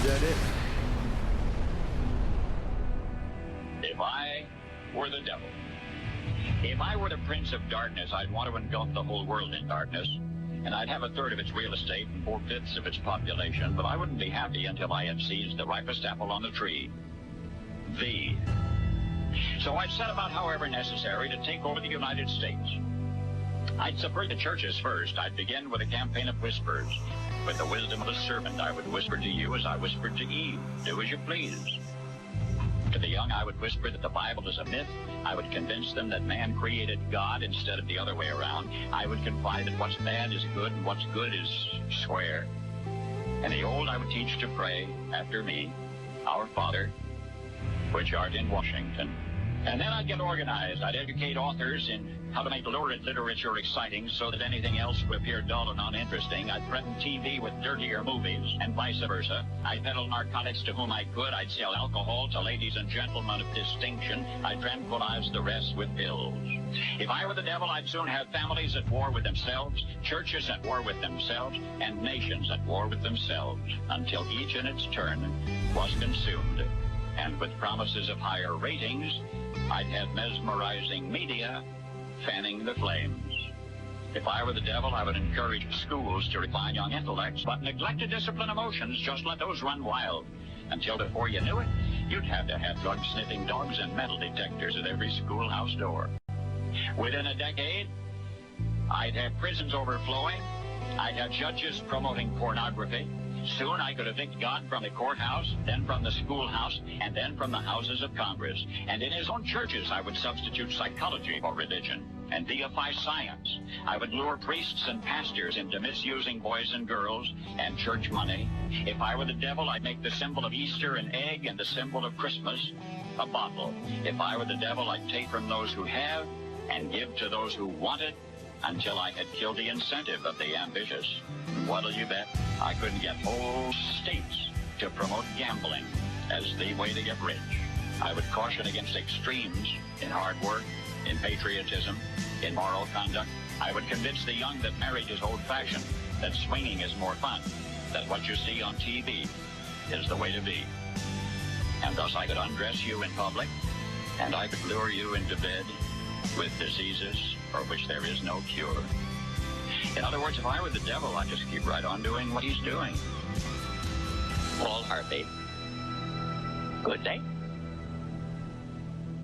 that it? If I were the devil, if I were the prince of darkness, I'd want to engulf the whole world in darkness, and I'd have a third of its real estate and 4/5 of its population, but I wouldn't be happy until I had seized the ripest apple on the tree. So I'd set about, however necessary, to take over the United States. I'd subvert the churches first. I'd begin with a campaign of whispers. With the wisdom of a servant, I would whisper to you as I whispered to Eve, do as you please. To the young, I would whisper that the Bible is a myth. I would convince them that man created God instead of the other way around. I would confide that what's bad is good and what's good is square. And the old, I would teach to pray after me, Our Father, which art in Washington. And then I'd get organized. I'd educate authors in how to make lurid literature exciting so that anything else would appear dull and uninteresting. I'd threaten TV with dirtier movies and vice versa. I'd peddle narcotics to whom I could. I'd sell alcohol to ladies and gentlemen of distinction. I'd tranquilize the rest with pills. If I were the devil, I'd soon have families at war with themselves, churches at war with themselves, and nations at war with themselves, until each in its turn was consumed. And with promises of higher ratings, I'd have mesmerizing media fanning the flames. If I were the devil, I would encourage schools to refine young intellects, but neglect to discipline emotions. Just let those run wild. Until before you knew it, you'd have to have drug-sniffing dogs and metal detectors at every schoolhouse door. Within a decade, I'd have prisons overflowing. I'd have judges promoting pornography. Soon I could evict God from the courthouse, then from the schoolhouse, and then from the houses of Congress. And in his own churches, I would substitute psychology for religion and deify science. I would lure priests and pastors into misusing boys and girls and church money. If I were the devil, I'd make the symbol of Easter an egg and the symbol of Christmas a bottle. If I were the devil, I'd take from those who have and give to those who want it, until I had killed the incentive of the ambitious. What'll you bet? I couldn't get whole states to promote gambling as the way to get rich. I would caution against extremes in hard work, in patriotism, in moral conduct. I would convince the young that marriage is old-fashioned, that swinging is more fun, that what you see on TV is the way to be. And thus I could undress you in public, and I could lure you into bed with diseases for which there is no cure. In other words, if I were the devil, I'd just keep right on doing what he's doing. Paul Harvey. Good day.